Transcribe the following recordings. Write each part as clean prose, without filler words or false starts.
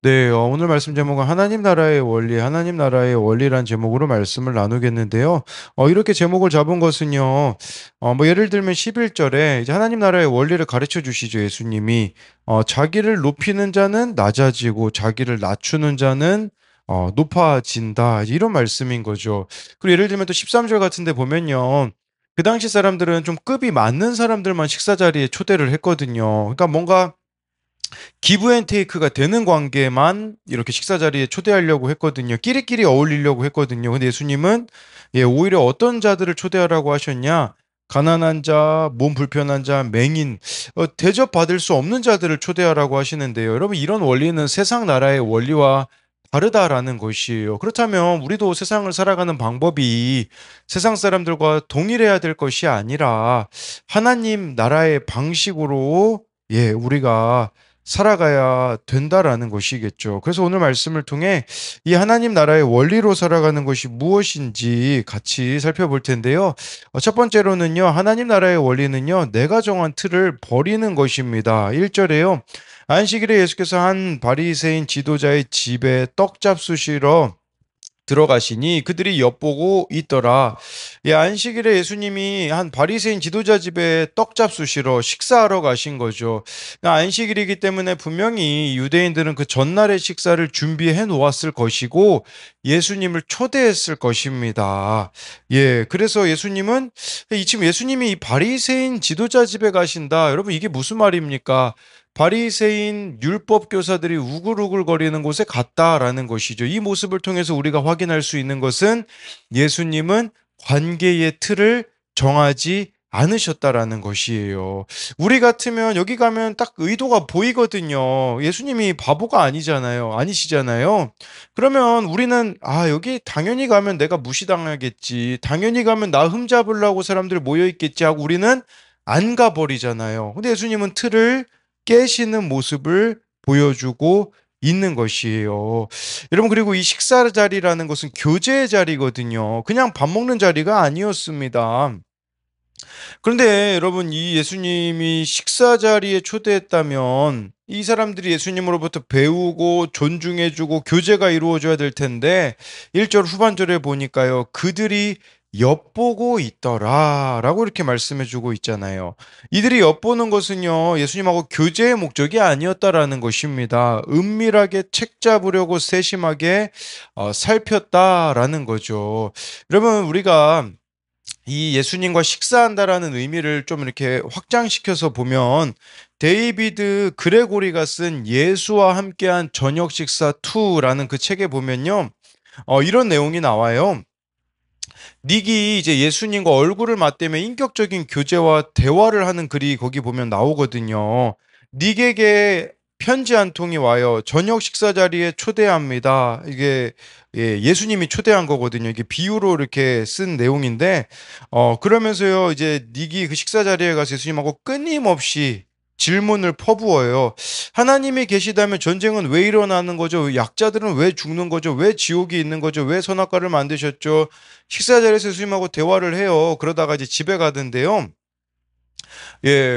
네, 오늘 말씀 제목은 하나님 나라의 원리, 하나님 나라의 원리란 제목으로 말씀을 나누겠는데요. 이렇게 제목을 잡은 것은요, 예를 들면 11절에 이제 하나님 나라의 원리를 가르쳐 주시죠, 예수님이. 자기를 높이는 자는 낮아지고, 자기를 낮추는 자는 높아진다. 이런 말씀인 거죠. 그리고 예를 들면 또 13절 같은 데 보면요. 그 당시 사람들은 좀 급이 맞는 사람들만 식사 자리에 초대를 했거든요. 그러니까 뭔가 기브 앤 테이크가 되는 관계만 이렇게 식사 자리에 초대하려고 했거든요. 끼리끼리 어울리려고 했거든요. 근데 예수님은 오히려 어떤 자들을 초대하라고 하셨냐? 가난한 자, 몸 불편한 자, 맹인, 대접받을 수 없는 자들을 초대하라고 하시는데요. 여러분, 이런 원리는 세상 나라의 원리와 다르다라는 것이에요. 그렇다면 우리도 세상을 살아가는 방법이 세상 사람들과 동일해야 될 것이 아니라 하나님 나라의 방식으로 우리가 살아가야 된다라는 것이겠죠. 그래서 오늘 말씀을 통해 이 하나님 나라의 원리로 살아가는 것이 무엇인지 같이 살펴볼 텐데요. 첫 번째로는요, 하나님 나라의 원리는요, 내가 정한 틀을 버리는 것입니다. 1절에요. 안식일에 예수께서 한 바리새인 지도자의 집에 떡 잡수시러 들어가시니 그들이 엿보고 있더라. 안식일에 예수님이 한 바리새인 지도자 집에 떡 잡수시러 식사하러 가신 거죠. 안식일이기 때문에 분명히 유대인들은 그 전날의 식사를 준비해 놓았을 것이고 예수님을 초대했을 것입니다. 그래서 예수님은 지금 예수님이 이 바리새인 지도자 집에 가신다. 여러분 이게 무슨 말입니까? 바리새인 율법 교사들이 우글우글거리는 곳에 갔다라는 것이죠. 이 모습을 통해서 우리가 확인할 수 있는 것은 예수님은 관계의 틀을 정하지 않으셨다라는 것이에요. 우리 같으면 여기 가면 딱 의도가 보이거든요. 예수님이 바보가 아니잖아요. 아니시잖아요. 그러면 우리는 여기 당연히 가면 내가 무시당하겠지. 당연히 가면 나 흠잡으려고 사람들 모여 있겠지 하고 우리는 안 가버리잖아요. 근데 예수님은 틀을 깨시는 모습을 보여주고 있는 것이에요. 여러분, 그리고 이 식사 자리라는 것은 교제의 자리거든요. 그냥 밥 먹는 자리가 아니었습니다. 그런데 여러분, 이 예수님이 식사 자리에 초대했다면 이 사람들이 예수님으로부터 배우고 존중해주고 교제가 이루어져야 될 텐데 1절 후반절에 보니까요. 그들이 엿보고 있더라 라고 이렇게 말씀해 주고 있잖아요. 이들이 엿보는 것은요. 예수님하고 교제의 목적이 아니었다라는 것입니다. 은밀하게 책 잡으려고 세심하게 살폈다라는 거죠. 여러분 우리가 이 예수님과 식사한다라는 의미를 좀 이렇게 확장시켜서 보면 데이비드 그레고리가 쓴 예수와 함께한 저녁 식사 2라는 그 책에 보면요. 이런 내용이 나와요. 닉이 이제 예수님과 얼굴을 맞대며 인격적인 교제와 대화를 하는 글이 거기 보면 나오거든요. 닉에게 편지 한 통이 와요. 저녁 식사 자리에 초대합니다. 이게 예수님이 초대한 거거든요. 이게 비유로 이렇게 쓴 내용인데, 그러면서요, 이제 닉이 그 식사 자리에 가서 예수님하고 끊임없이 질문을 퍼부어요. 하나님이 계시다면 전쟁은 왜 일어나는 거죠? 약자들은 왜 죽는 거죠? 왜 지옥이 있는 거죠? 왜 선악과를 만드셨죠? 식사 자리에서 예수님하고 대화를 해요. 그러다가 이제 집에 가던데요.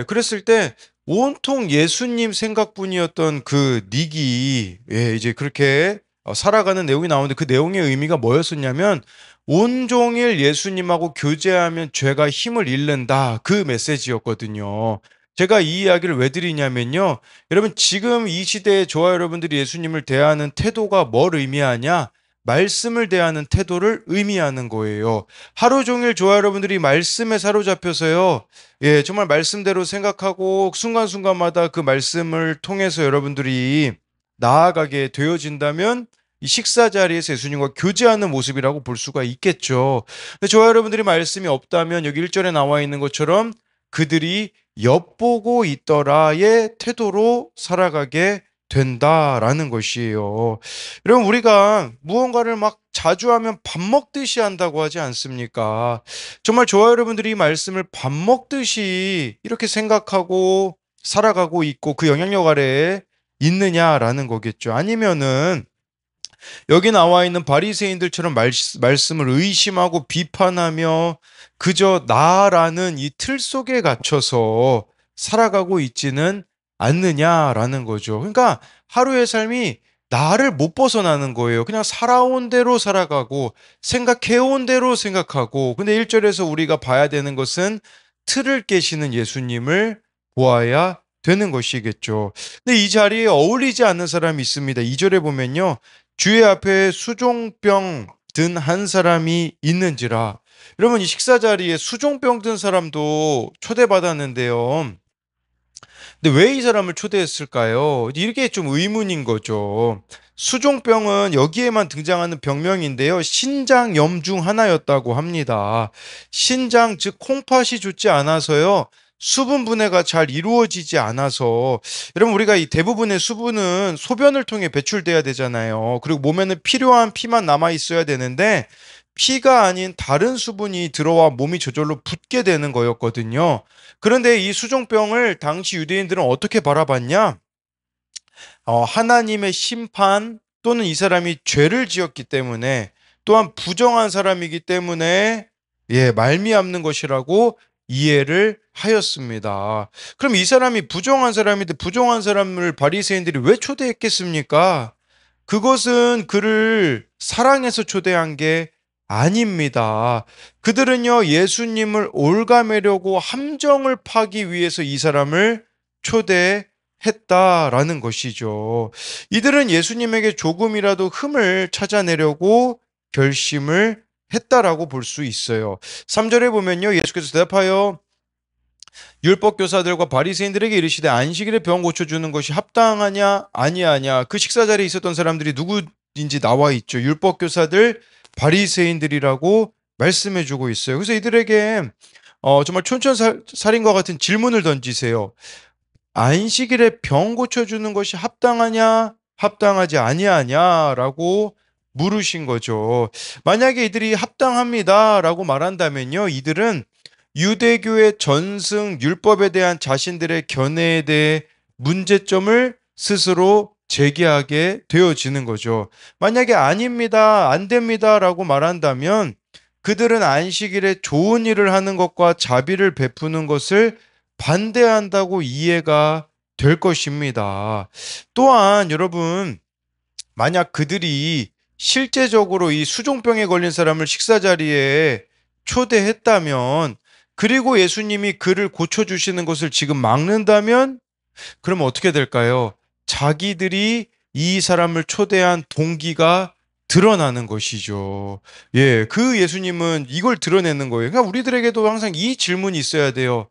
그랬을 때 온통 예수님 생각뿐이었던 그 닉이 이제 그렇게 살아가는 내용이 나오는데 그 내용의 의미가 뭐였었냐면 온종일 예수님하고 교제하면 죄가 힘을 잃는다. 그 메시지였거든요. 제가 이 이야기를 왜 드리냐면요. 여러분 지금 이 시대에 저와 여러분들이 예수님을 대하는 태도가 뭘 의미하냐? 말씀을 대하는 태도를 의미하는 거예요. 하루 종일 저와 여러분들이 말씀에 사로잡혀서요. 정말 말씀대로 생각하고 순간순간마다 그 말씀을 통해서 여러분들이 나아가게 되어진다면 이 식사 자리에서 예수님과 교제하는 모습이라고 볼 수가 있겠죠. 근데 저와 여러분들이 말씀이 없다면 여기 1절에 나와 있는 것처럼 그들이 엿보고 있더라의 태도로 살아가게 된다라는 것이에요. 여러분 우리가 무언가를 막 자주 하면 밥 먹듯이 한다고 하지 않습니까? 정말 저와 여러분들이 이 말씀을 밥 먹듯이 이렇게 생각하고 살아가고 있고 그 영향력 아래에 있느냐라는 거겠죠. 아니면은 여기 나와 있는 바리새인들처럼 말씀을 의심하고 비판하며 그저 나라는 이 틀 속에 갇혀서 살아가고 있지는 않느냐라는 거죠. 그러니까 하루의 삶이 나를 못 벗어나는 거예요. 그냥 살아온 대로 살아가고 생각해온 대로 생각하고, 근데 1절에서 우리가 봐야 되는 것은 틀을 깨시는 예수님을 보아야 되는 것이겠죠. 근데 이 자리에 어울리지 않는 사람이 있습니다. 2절에 보면요. 주의 앞에 수종병 든 한 사람이 있는지라. 여러분, 이 식사 자리에 수종병 든 사람도 초대받았는데요. 근데 왜 이 사람을 초대했을까요? 이게 좀 의문인 거죠. 수종병은 여기에만 등장하는 병명인데요. 신장염 중 하나였다고 합니다. 신장, 즉 콩팥이 좋지 않아서요. 수분 분해가 잘 이루어지지 않아서, 여러분, 우리가 이 대부분의 수분은 소변을 통해 배출돼야 되잖아요. 그리고 몸에는 필요한 피만 남아 있어야 되는데 피가 아닌 다른 수분이 들어와 몸이 저절로 붓게 되는 거였거든요. 그런데 이 수종병을 당시 유대인들은 어떻게 바라봤냐? 하나님의 심판, 또는 이 사람이 죄를 지었기 때문에, 또한 부정한 사람이기 때문에, 말미암는 것이라고 이해를 하였습니다. 그럼 이 사람이 부정한 사람인데 부정한 사람을 바리새인들이 왜 초대했겠습니까? 그것은 그를 사랑해서 초대한 게 아닙니다. 그들은요, 예수님을 옭아매려고 함정을 파기 위해서 이 사람을 초대했다라는 것이죠. 이들은 예수님에게 조금이라도 흠을 찾아내려고 결심을 했다라고 볼 수 있어요. 3절에 보면요, 예수께서 대답하여 율법 교사들과 바리새인들에게 이르시되 안식일에 병 고쳐주는 것이 합당하냐 아니하냐. 그 식사 자리에 있었던 사람들이 누구인지 나와 있죠. 율법 교사들, 바리새인들이라고 말씀해주고 있어요. 그래서 이들에게 정말 촌철살인과 같은 질문을 던지세요. 안식일에 병 고쳐주는 것이 합당하냐 합당하지 아니하냐라고 물으신 거죠. 만약에 이들이 합당합니다라고 말한다면요, 이들은 유대교의 전승 율법에 대한 자신들의 견해에 대해 문제점을 스스로 제기하게 되어지는 거죠. 만약에 아닙니다, 안 됩니다라고 말한다면 그들은 안식일에 좋은 일을 하는 것과 자비를 베푸는 것을 반대한다고 이해가 될 것입니다. 또한 여러분, 만약 그들이 실제적으로 이 수종병에 걸린 사람을 식사 자리에 초대했다면, 그리고 예수님이 그를 고쳐주시는 것을 지금 막는다면, 그러면 어떻게 될까요? 자기들이 이 사람을 초대한 동기가 드러나는 것이죠. 그 예수님은 이걸 드러내는 거예요. 그러니까 우리들에게도 항상 이 질문이 있어야 돼요.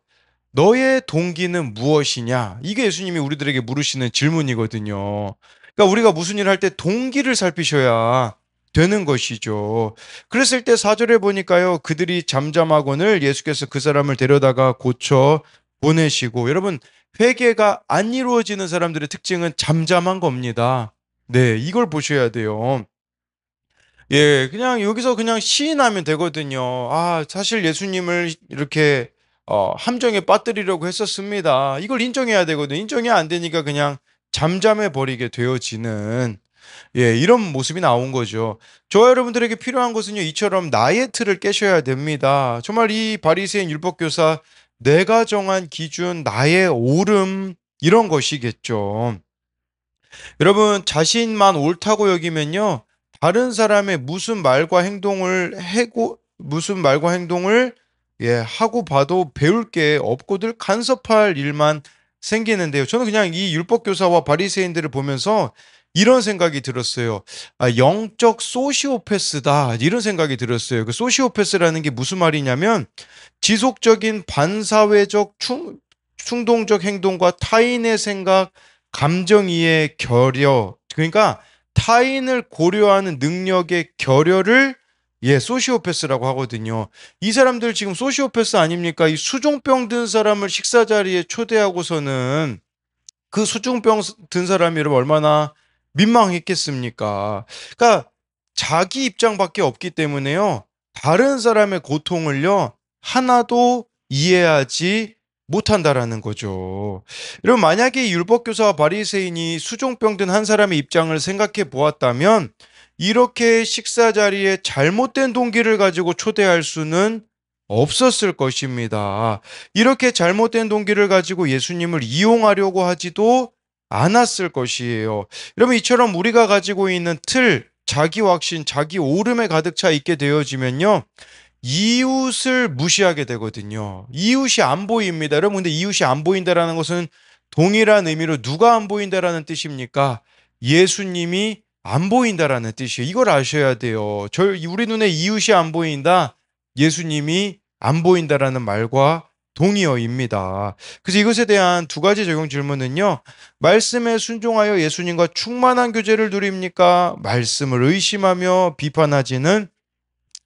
너의 동기는 무엇이냐? 이게 예수님이 우리들에게 물으시는 질문이거든요. 그러니까 우리가 무슨 일을 할 때 동기를 살피셔야 되는 것이죠. 그랬을 때 4절에 보니까요, 그들이 잠잠하거늘 예수께서 그 사람을 데려다가 고쳐 보내시고, 여러분, 회개가 안 이루어지는 사람들의 특징은 잠잠한 겁니다. 네, 이걸 보셔야 돼요. 그냥 여기서 그냥 시인하면 되거든요. 아, 사실 예수님을 이렇게 함정에 빠뜨리려고 했었습니다. 이걸 인정해야 되거든요. 인정이 안 되니까 그냥 잠잠해 버리게 되어지는, 이런 모습이 나온 거죠. 저와 여러분들에게 필요한 것은요, 이처럼 나의 틀을 깨셔야 됩니다. 정말 이 바리새인 율법교사, 내가 정한 기준, 나의 옳음, 이런 것이겠죠. 여러분, 자신만 옳다고 여기면요, 다른 사람의 무슨 말과 행동을 하고 봐도 배울 게 없고들 간섭할 일만 생기는데요. 저는 그냥 이 율법 교사와 바리새인들을 보면서 이런 생각이 들었어요. 아, 영적 소시오패스다, 이런 생각이 들었어요. 그 소시오패스라는 게 무슨 말이냐면 지속적인 반사회적 충동적 행동과 타인의 생각, 감정 이해, 결여. 그러니까 타인을 고려하는 능력의 결여를 소시오패스라고 하거든요. 이 사람들 지금 소시오패스 아닙니까? 이 수종병 든 사람을 식사 자리에 초대하고서는 그 수종병 든 사람이 여러분 얼마나 민망했겠습니까? 그러니까 자기 입장밖에 없기 때문에요. 다른 사람의 고통을요, 하나도 이해하지 못한다라는 거죠. 여러분, 만약에 이 율법교사와 바리새인이 수종병 든 한 사람의 입장을 생각해 보았다면 이렇게 식사 자리에 잘못된 동기를 가지고 초대할 수는 없었을 것입니다. 이렇게 잘못된 동기를 가지고 예수님을 이용하려고 하지도 않았을 것이에요. 여러분, 이처럼 우리가 가지고 있는 틀, 자기 확신, 자기 오름에 가득 차 있게 되어지면요, 이웃을 무시하게 되거든요. 이웃이 안 보입니다. 여러분, 근데 이웃이 안 보인다라는 것은 동일한 의미로 누가 안 보인다라는 뜻입니까? 예수님이 안 보인다라는 뜻이에요. 이걸 아셔야 돼요. 우리 눈에 이웃이 안 보인다. 예수님이 안 보인다라는 말과 동의어입니다. 그래서 이것에 대한 두 가지 적용 질문은요. 말씀에 순종하여 예수님과 충만한 교제를 누립니까? 말씀을 의심하며 비판하지는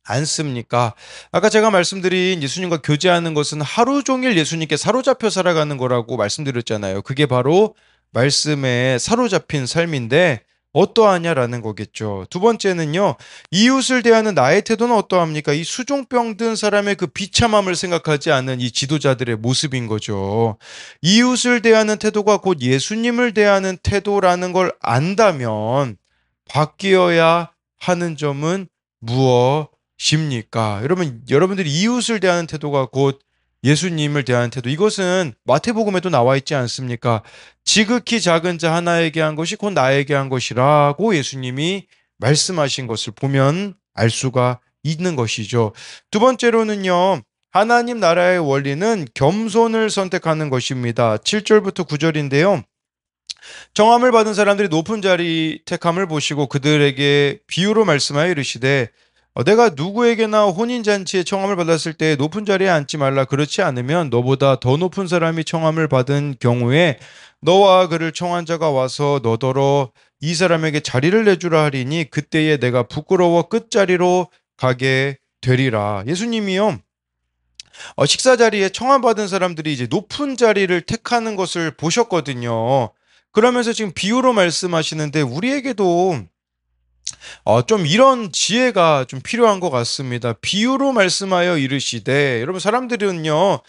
않습니까? 아까 제가 말씀드린 예수님과 교제하는 것은 하루 종일 예수님께 사로잡혀 살아가는 거라고 말씀드렸잖아요. 그게 바로 말씀에 사로잡힌 삶인데 어떠하냐라는 거겠죠. 두 번째는요, 이웃을 대하는 나의 태도는 어떠합니까? 이 수종병 든 사람의 그 비참함을 생각하지 않는 이 지도자들의 모습인 거죠. 이웃을 대하는 태도가 곧 예수님을 대하는 태도라는 걸 안다면 바뀌어야 하는 점은 무엇입니까? 여러분들이 이웃을 대하는 태도가 곧 예수님을 대하는 태도. 이것은 마태복음에도 나와 있지 않습니까? 지극히 작은 자 하나에게 한 것이 곧 나에게 한 것이라고 예수님이 말씀하신 것을 보면 알 수가 있는 것이죠. 두 번째로는요, 하나님 나라의 원리는 겸손을 선택하는 것입니다. 7절부터 9절인데요. 정함을 받은 사람들이 높은 자리 택함을 보시고 그들에게 비유로 말씀하여 이르시되 내가 누구에게나 혼인잔치에 청함을 받았을 때 높은 자리에 앉지 말라. 그렇지 않으면 너보다 더 높은 사람이 청함을 받은 경우에 너와 그를 청한 자가 와서 너더러 이 사람에게 자리를 내주라 하리니 그때에 내가 부끄러워 끝자리로 가게 되리라. 예수님이요, 식사 자리에 청함받은 사람들이 이제 높은 자리를 택하는 것을 보셨거든요. 그러면서 지금 비유로 말씀하시는데 우리에게도 좀 이런 지혜가 좀 필요한 것 같습니다. 비유로 말씀하여 이르시되, 여러분, 사람들은요,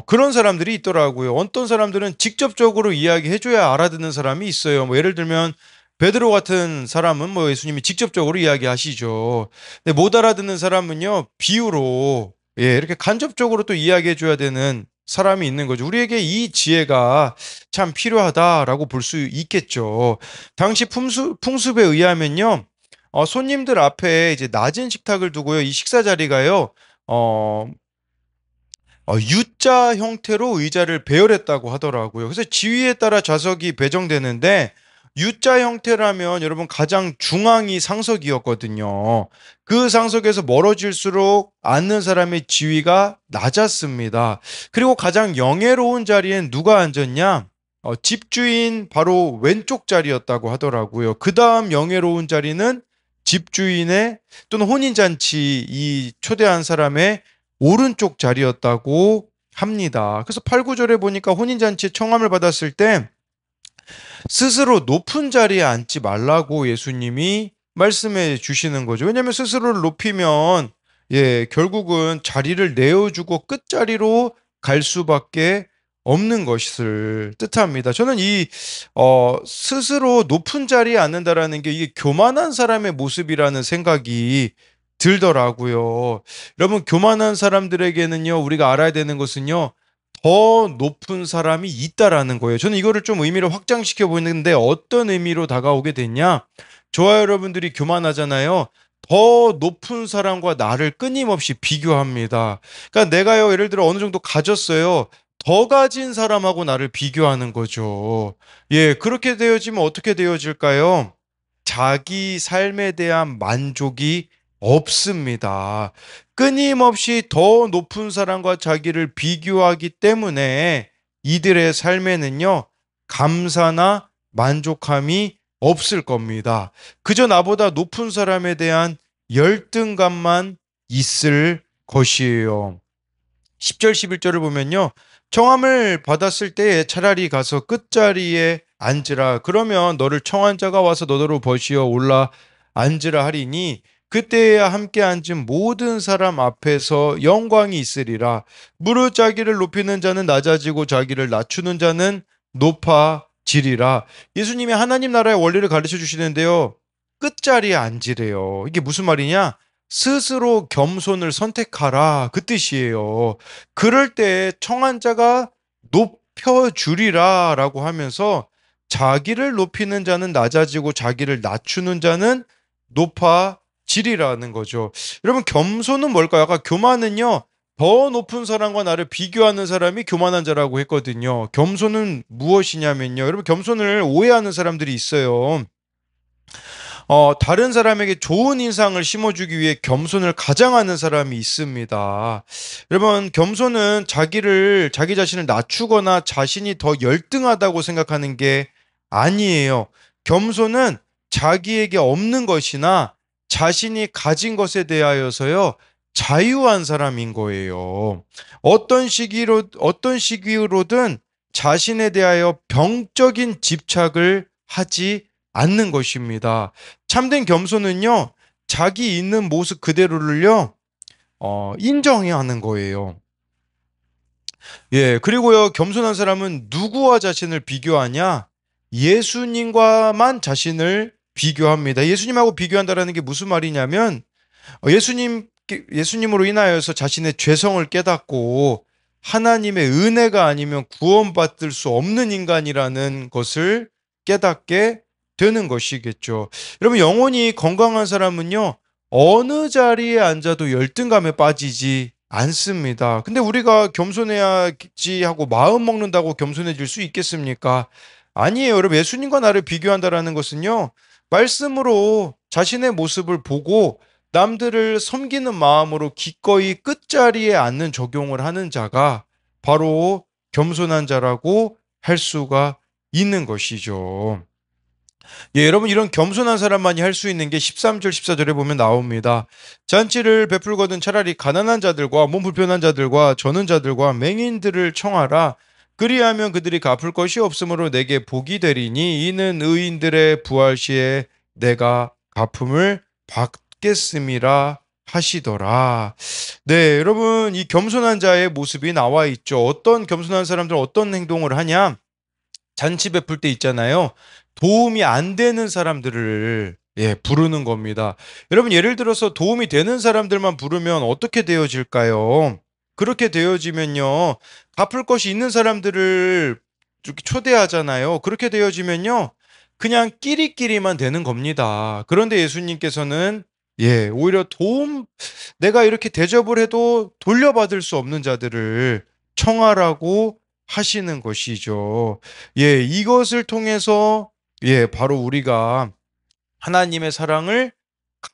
그런 사람들이 있더라고요. 어떤 사람들은 직접적으로 이야기해줘야 알아듣는 사람이 있어요. 뭐 예를 들면 베드로 같은 사람은 뭐 예수님이 직접적으로 이야기하시죠. 근데 못 알아듣는 사람은요, 비유로, 예, 이렇게 간접적으로 또 이야기해줘야 되는 사람이 있는 거죠. 우리에게 이 지혜가 참 필요하다라고 볼 수 있겠죠. 당시 풍습에 의하면요, 손님들 앞에 이제 낮은 식탁을 두고요, 이 식사 자리가요, 어, U자 형태로 의자를 배열했다고 하더라고요. 그래서 지위에 따라 좌석이 배정되는데 U자 형태라면 여러분 가장 중앙이 상석이었거든요. 그 상석에서 멀어질수록 앉는 사람의 지위가 낮았습니다. 그리고 가장 영예로운 자리엔 누가 앉았냐? 집주인 바로 왼쪽 자리였다고 하더라고요. 그 다음 영예로운 자리는 집주인의 또는 혼인잔치 이 초대한 사람의 오른쪽 자리였다고 합니다. 그래서 8, 9절에 보니까 혼인잔치에 청함을 받았을 때 스스로 높은 자리에 앉지 말라고 예수님이 말씀해 주시는 거죠. 왜냐하면 스스로를 높이면 결국은 자리를 내어주고 끝자리로 갈 수밖에 없는 것을 뜻합니다. 저는 스스로 높은 자리에 앉는다라는 게 이게 교만한 사람의 모습이라는 생각이 들더라고요. 여러분, 교만한 사람들에게는요, 우리가 알아야 되는 것은요, 더 높은 사람이 있다라는 거예요. 저는 이거를 좀 의미를 확장시켜 보는데 어떤 의미로 다가오게 됐냐? 저와 여러분들이 교만하잖아요. 더 높은 사람과 나를 끊임없이 비교합니다. 그러니까 내가요, 예를 들어 어느 정도 가졌어요. 더 가진 사람하고 나를 비교하는 거죠. 예, 그렇게 되어지면 어떻게 되어질까요? 자기 삶에 대한 만족이 없습니다. 끊임없이 더 높은 사람과 자기를 비교하기 때문에 이들의 삶에는요, 감사나 만족함이 없을 겁니다. 그저 나보다 높은 사람에 대한 열등감만 있을 것이에요. 10절, 11절을 보면요, 청함을 받았을 때에 차라리 가서 끝자리에 앉으라. 그러면 너를 청한 자가 와서 너더러 버시어 올라 앉으라 하리니 그때야 함께 앉은 모든 사람 앞에서 영광이 있으리라. 무릇 자기를 높이는 자는 낮아지고 자기를 낮추는 자는 높아지리라. 예수님이 하나님 나라의 원리를 가르쳐 주시는데요, 끝자리에 앉으래요. 이게 무슨 말이냐? 스스로 겸손을 선택하라, 그 뜻이에요. 그럴 때 청한 자가 높여주리라 라고 하면서 자기를 높이는 자는 낮아지고 자기를 낮추는 자는 높아지리라는 거죠. 여러분, 겸손은 뭘까요? 아까 교만은요, 더 높은 사람과 나를 비교하는 사람이 교만한 자라고 했거든요. 겸손은 무엇이냐면요. 여러분, 겸손을 오해하는 사람들이 있어요. 다른 사람에게 좋은 인상을 심어주기 위해 겸손을 가장하는 사람이 있습니다. 여러분, 겸손은 자기 자신을 낮추거나 자신이 더 열등하다고 생각하는 게 아니에요. 겸손은 자기에게 없는 것이나 자신이 가진 것에 대하여서요, 자유한 사람인 거예요. 어떤 시기로든 자신에 대하여 병적인 집착을 하지 않는 것입니다. 참된 겸손은요, 자기 있는 모습 그대로를요, 인정해야 하는 거예요. 예, 그리고요, 겸손한 사람은 누구와 자신을 비교하냐? 예수님과만 자신을 비교합니다. 예수님하고 비교한다라는 게 무슨 말이냐면, 예수님으로 인하여서 자신의 죄성을 깨닫고 하나님의 은혜가 아니면 구원받을 수 없는 인간이라는 것을 깨닫게 되는 것이겠죠. 여러분, 영혼이 건강한 사람은요, 어느 자리에 앉아도 열등감에 빠지지 않습니다. 근데 우리가 겸손해야지 하고 마음 먹는다고 겸손해질 수 있겠습니까? 아니에요. 여러분, 예수님과 나를 비교한다라는 것은요, 말씀으로 자신의 모습을 보고 남들을 섬기는 마음으로 기꺼이 끝자리에 앉는 적용을 하는 자가 바로 겸손한 자라고 할 수가 있는 것이죠. 예, 여러분, 이런 겸손한 사람만이 할 수 있는 게 13절, 14절에 보면 나옵니다. 잔치를 베풀거든 차라리 가난한 자들과 몸 불편한 자들과 저는 자들과 맹인들을 청하라. 그리하면 그들이 갚을 것이 없으므로 내게 복이 되리니 이는 의인들의 부활 시에 내가 갚음을 받겠음이라 하시더라. 네, 여러분, 이 겸손한 자의 모습이 나와 있죠. 어떤 겸손한 사람들은 어떤 행동을 하냐? 잔치 베풀 때 있잖아요. 도움이 안 되는 사람들을 부르는 겁니다. 여러분, 예를 들어서 도움이 되는 사람들만 부르면 어떻게 되어질까요? 그렇게 되어지면요, 갚을 것이 있는 사람들을 이렇게 초대하잖아요. 그렇게 되어지면요, 그냥 끼리끼리만 되는 겁니다. 그런데 예수님께서는 오히려 내가 이렇게 대접을 해도 돌려받을 수 없는 자들을 청하라고 하시는 것이죠. 예, 이것을 통해서 바로 우리가 하나님의 사랑을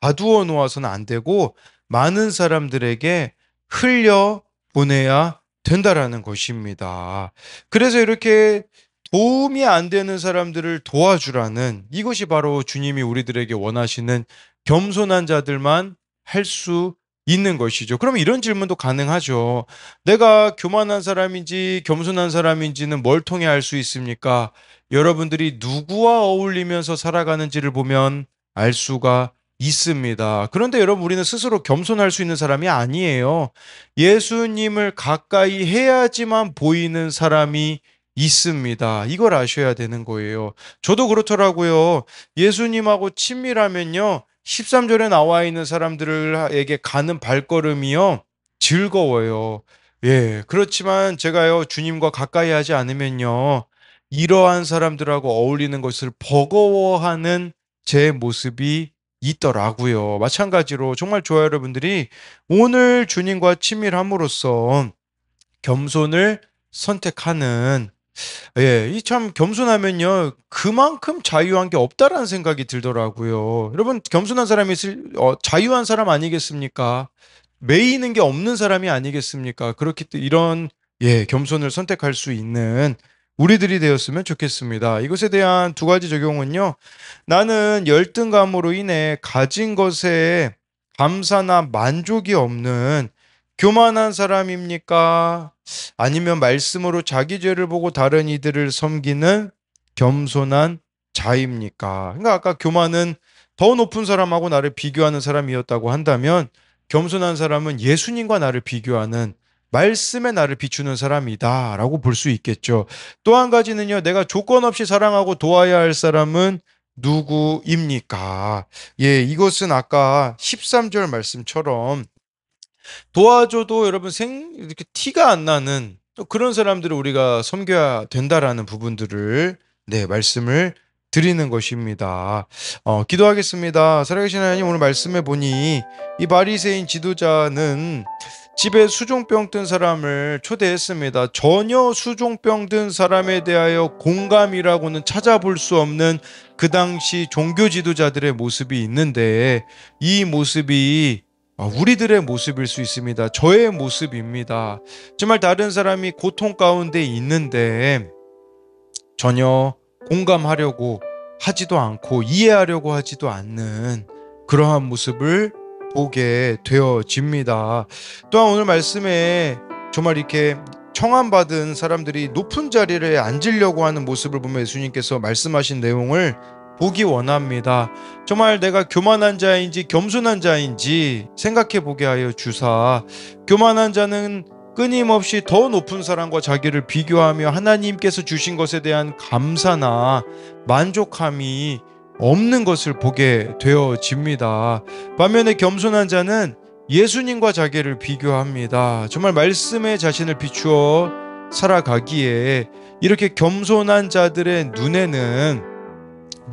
가두어 놓아서는 안 되고 많은 사람들에게 흘려 보내야 된다라는 것입니다. 그래서 이렇게 도움이 안 되는 사람들을 도와주라는 이것이 바로 주님이 우리들에게 원하시는 겸손한 자들만 할 수 있는 것이죠. 그럼 이런 질문도 가능하죠. 내가 교만한 사람인지 겸손한 사람인지는 뭘 통해 알 수 있습니까? 여러분들이 누구와 어울리면서 살아가는지를 보면 알 수가 있습니다. 그런데 여러분, 우리는 스스로 겸손할 수 있는 사람이 아니에요. 예수님을 가까이 해야지만 보이는 사람이 있습니다. 이걸 아셔야 되는 거예요. 저도 그렇더라고요. 예수님하고 친밀하면요, 13절에 나와 있는 사람들에게 가는 발걸음이요, 즐거워요. 예, 그렇지만 제가요, 주님과 가까이 하지 않으면요, 이러한 사람들하고 어울리는 것을 버거워하는 제 모습이 있더라고요. 마찬가지로 정말 좋아요, 여러분들이 오늘 주님과 친밀함으로써 겸손을 선택하는, 이 참 겸손하면요, 그만큼 자유한 게 없다라는 생각이 들더라고요. 여러분, 겸손한 사람이 자유한 사람 아니겠습니까? 매이는 게 없는 사람이 아니겠습니까? 그렇기 때문에 이런 겸손을 선택할 수 있는 우리들이 되었으면 좋겠습니다. 이것에 대한 두 가지 적용은요. 나는 열등감으로 인해 가진 것에 감사나 만족이 없는 교만한 사람입니까? 아니면 말씀으로 자기 죄를 보고 다른 이들을 섬기는 겸손한 자입니까? 그러니까 아까 교만은 더 높은 사람하고 나를 비교하는 사람이었다고 한다면, 겸손한 사람은 예수님과 나를 비교하는 말씀에 나를 비추는 사람이다라고 볼 수 있겠죠. 또 한 가지는요, 내가 조건 없이 사랑하고 도와야 할 사람은 누구입니까? 예, 이것은 아까 13절 말씀처럼 도와줘도 여러분 이렇게 티가 안 나는 또 그런 사람들을 우리가 섬겨야 된다라는 부분들을 네, 말씀을 드리는 것입니다. 기도하겠습니다. 살아계신 하나님, 오늘 말씀해 보니 이 바리새인 지도자는 집에 수종병 든 사람을 초대했습니다. 전혀 수종병 든 사람에 대하여 공감이라고는 찾아볼 수 없는 그 당시 종교 지도자들의 모습이 있는데, 이 모습이 우리들의 모습일 수 있습니다. 저의 모습입니다. 정말 다른 사람이 고통 가운데 있는데 전혀 공감하려고 하지도 않고 이해하려고 하지도 않는 그러한 모습을 보게 되어집니다. 또한 오늘 말씀에 정말 이렇게 청함받은 사람들이 높은 자리에 앉으려고 하는 모습을 보면 예수님께서 말씀하신 내용을 보기 원합니다. 정말 내가 교만한 자인지 겸손한 자인지 생각해 보게 하여 주사. 교만한 자는 끊임없이 더 높은 사람과 자기를 비교하며 하나님께서 주신 것에 대한 감사나 만족함이 없는 것을 보게 되어집니다. 반면에 겸손한 자는 예수님과 자기를 비교합니다. 정말 말씀에 자신을 비추어 살아가기에 이렇게 겸손한 자들의 눈에는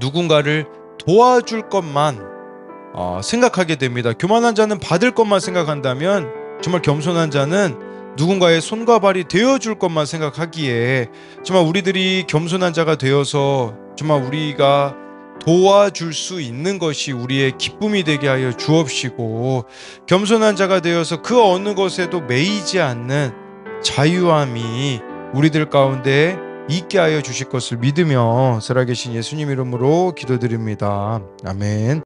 누군가를 도와줄 것만 생각하게 됩니다. 교만한 자는 받을 것만 생각한다면 정말 겸손한 자는 누군가의 손과 발이 되어줄 것만 생각하기에 정말 우리들이 겸손한 자가 되어서 정말 우리가 도와줄 수 있는 것이 우리의 기쁨이 되게 하여 주옵시고, 겸손한 자가 되어서 그 어느 것에도 매이지 않는 자유함이 우리들 가운데 있게 하여 주실 것을 믿으며 살아계신 예수님 이름으로 기도드립니다. 아멘.